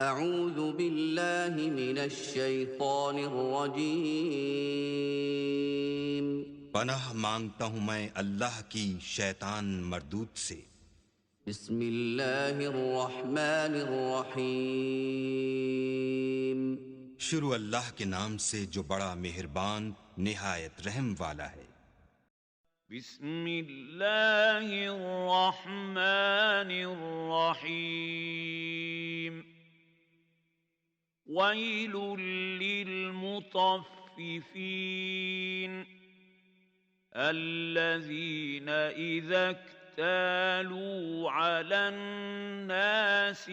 أعوذ بالله من الشيطان الرجيم पनाह मांगता हूं मैं अल्लाह की शैतान मरदूत से। بسم الله الرحمن الرحيم शुरू अल्लाह के नाम से जो बड़ा मेहरबान निहायत रहम वाला है। بسم الله الرحمن الرحيم ويل للمطففين الذين إذا اكتالوا على الناس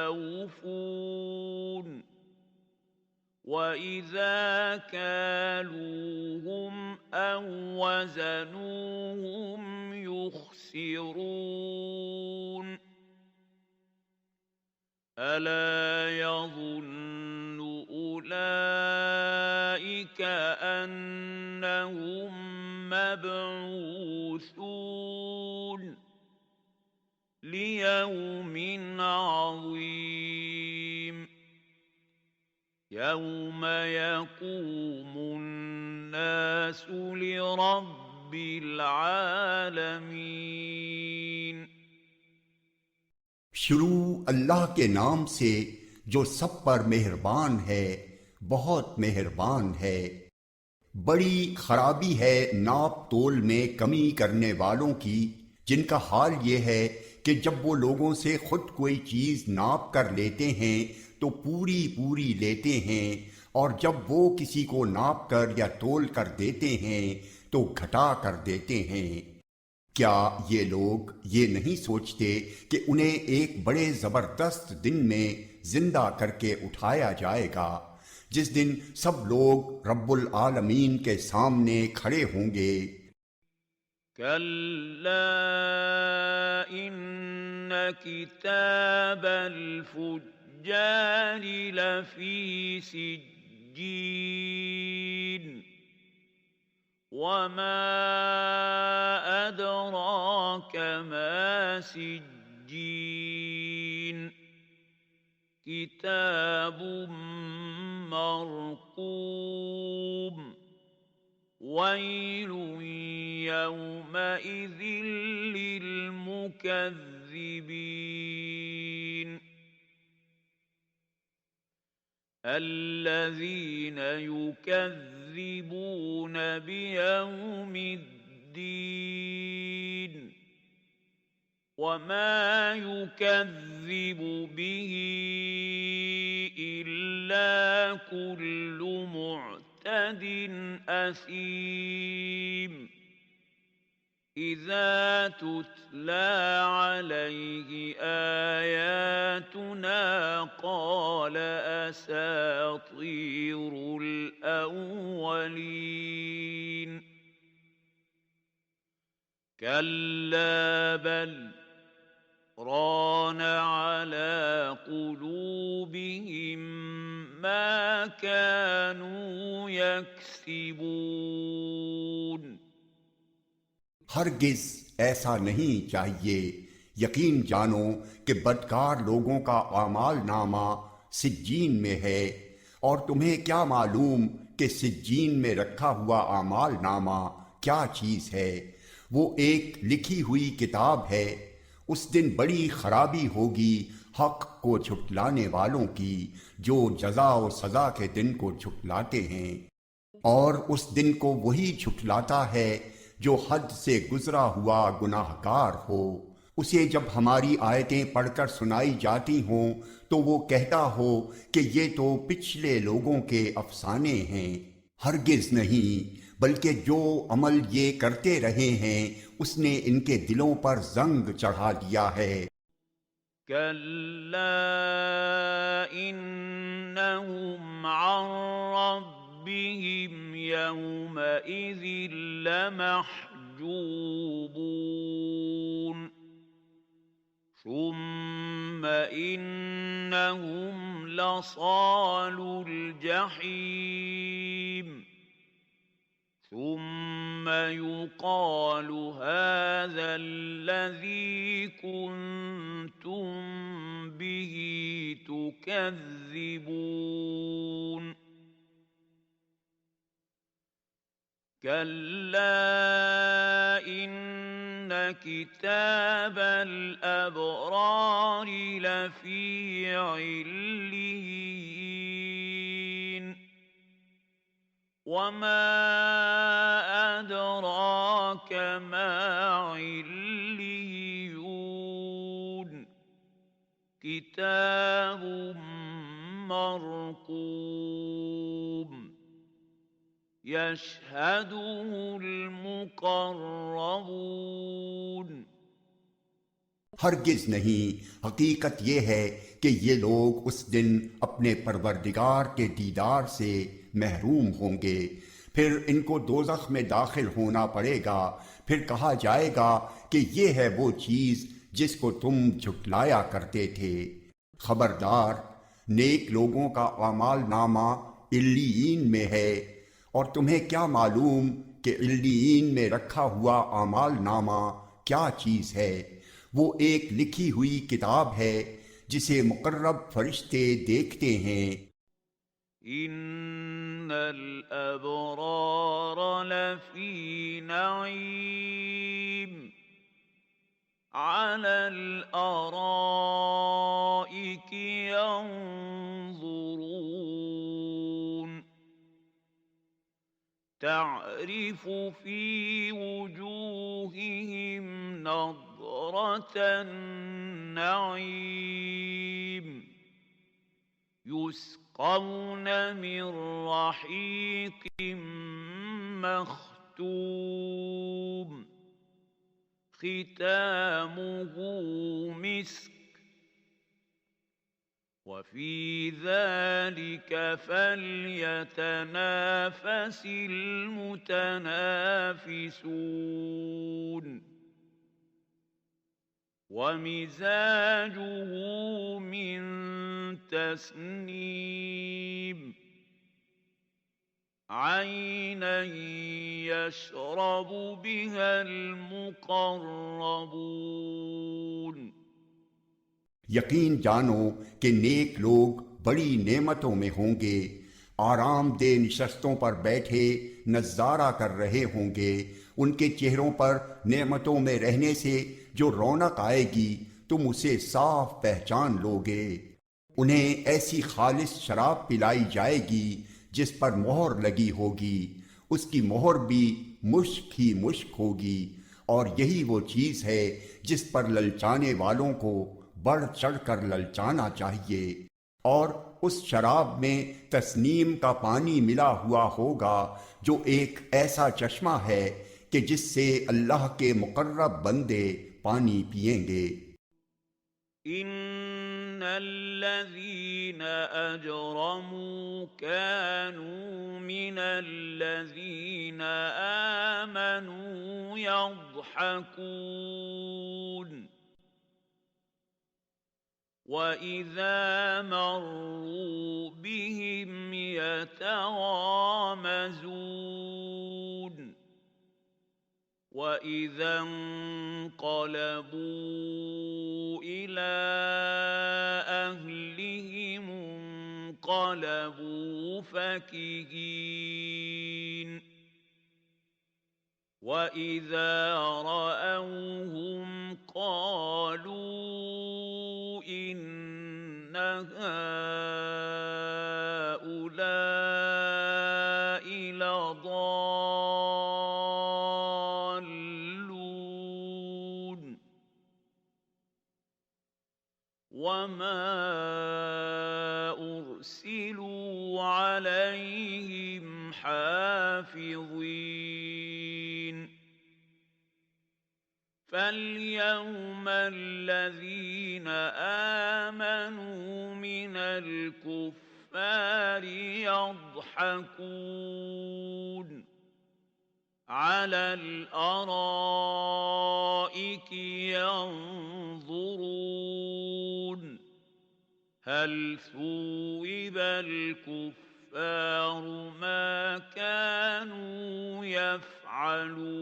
يستوفون وإذا كالوهم أو وزنوهم يخسرون ألا يظن أولئك أنهم مبعوثون ليوم عظيم يوم يقوم الناس لرب العالمين शुरू अल्लाह के नाम से जो सब पर मेहरबान है, बहुत मेहरबान है। बड़ी खराबी है नाप तोल में कमी करने वालों की, जिनका हाल ये है कि जब वो लोगों से खुद कोई चीज नाप कर लेते हैं तो पूरी पूरी लेते हैं, और जब वो किसी को नाप कर या तोल कर देते हैं तो घटा कर देते हैं। क्या ये लोग ये नहीं सोचते कि उन्हें एक बड़े जबरदस्त दिन में जिंदा करके उठाया जाएगा, जिस दिन सब लोग रब्बुल आलमीन के सामने खड़े होंगे। कल्ला इन्न किताबल फुज्जारि लफी सिज्जीन वमा अदराक मा सिज्जीन किताबुम मरकूम वैल यौमइज़ लिलमुकज़्ज़िबीन الذين يكذبون بيوم الدين وما يكذب به إلا كل معتد أثيم إذا تتلى عليه آياتنا قال أساطير الأولين كلا بل ران على قلوبهم ما كانوا يكسبون हरगिज ऐसा नहीं चाहिए। यकीन जानो कि बदकार लोगों का आमाल नामा सिज्जीन में है, और तुम्हें क्या मालूम कि सिज्जीन में रखा हुआ आमाल नामा क्या चीज है। वो एक लिखी हुई किताब है। उस दिन बड़ी खराबी होगी हक को झुटलाने वालों की, जो जजा और सजा के दिन को झुटलाते हैं, और उस दिन को वही झुटलाता है जो हद से गुजरा हुआ गुनाहगार हो। उसे जब हमारी आयतें पढ़कर सुनाई जाती हों तो वो कहता हो कि ये तो पिछले लोगों के अफसाने हैं। हरगिज नहीं, बल्कि जो अमल ये करते रहे हैं उसने इनके दिलों पर जंग चढ़ा दिया है। कल्ला इन्नहुम अन रब्बिहिम यौमइज़िन लमहजूबून सुम्म इन्नहुम लसालुल जहीम ثم يقال هذا الذي كنتم به يكذبون كلا إن كتاب الأبرار لفي عليين وما أدراك ما عليون كتاب مرقوم يشهده المقربون हरगिज नहीं, हकीकत ये है कि ये लोग उस दिन अपने परवरदिगार के दीदार से महरूम होंगे। फिर इनको दोज़ख में दाखिल होना पड़ेगा। फिर कहा जाएगा कि ये है वो चीज़ जिसको तुम झुटलाया करते थे। खबरदार, नेक लोगों का आमाल नामा इल्लीन में है, और तुम्हें क्या मालूम कि इल्लीन में रखा हुआ आमाल नामा क्या चीज़ है। वो एक लिखी हुई किताब है जिसे मुकर्रब फरिश्ते देखते हैं। इन्नल अबरार लफी नईम अलल अराइकी यंज़ुरून تعرف في وجوههم نضرة النعيم يسقون من رحيق مختوم ختامه مسك وفي ذلك فليتنافس المتنافسون ومزاجه من تسنيم عينا يشرب بها المقربون यकीन जानो कि नेक लोग बड़ी नेमतों में होंगे, आरामदेह निशस्तों पर बैठे नज़ारा कर रहे होंगे। उनके चेहरों पर नेमतों में रहने से जो रौनक आएगी तुम उसे साफ पहचान लोगे। उन्हें ऐसी खालिस शराब पिलाई जाएगी जिस पर मोहर लगी होगी, उसकी मोहर भी मुश्क ही मुश्क होगी, और यही वो चीज़ है जिस पर ललचाने वालों को बढ़ चढ़ कर ललचाना चाहिए। और उस शराब में तस्नीम का पानी मिला हुआ होगा जो एक ऐसा चश्मा है कि जिससे अल्लाह के मुकर्रब बंदे पानी पिएंगे। इन्नल्लज़ीन अजरमू कानू मिनल्लज़ीन आमनू यضحकून وَإِذَا مَرُّوا بِهِمْ يَتَغَامَزُونَ وَإِذَا انقَلَبُوا إِلَى أَهْلِهِمُ انقَلَبُوا فَكِهِينَ وَإِذَا رَأَوْهُمْ قَالُوا إِنَّ هَؤُلَاءِ لَضَالُّونَ وَمَا أُرْسِلُوا عَلَيْهِمْ حَافِظِينَ فَالْيَوْمَ الَّذِينَ آمَنُوا مِنَ الْكُفَّارِ يَضْحَكُونَ عَلَى الْأَرَائِكِ يَنظُرُونَ هَلْ ثُوِّبَ الْكُفَّارُ مَا كَانُوا يَفْعَلُونَ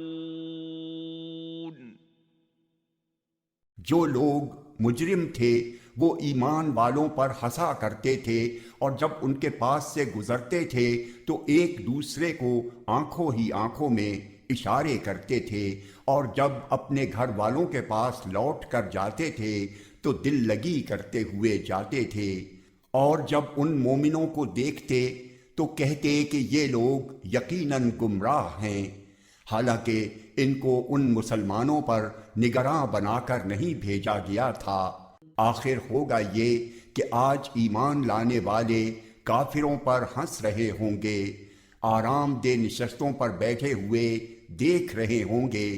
जो लोग मुजरिम थे वो ईमान वालों पर हंसा करते थे और जब उनके पास से गुजरते थे तो एक दूसरे को आंखों ही आंखों में इशारे करते थे, और जब अपने घर वालों के पास लौट कर जाते थे तो दिल लगी करते हुए जाते थे। और जब उन मोमिनों को देखते तो कहते कि ये लोग यकीनन गुमराह हैं, हालांकि इनको उन मुसलमानों पर निगरां बनाकर नहीं भेजा गया था। आखिर होगा ये कि आज ईमान लाने वाले काफिरों पर हंस रहे होंगे, आरामदेह निशस्तों पर बैठे हुए देख रहे होंगे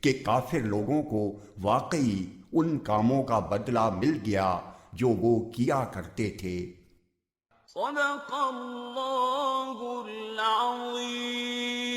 कि काफिर लोगों को वाकई उन कामों का बदला मिल गया जो वो किया करते थे। सदक़ल्लाहुल अज़ीम।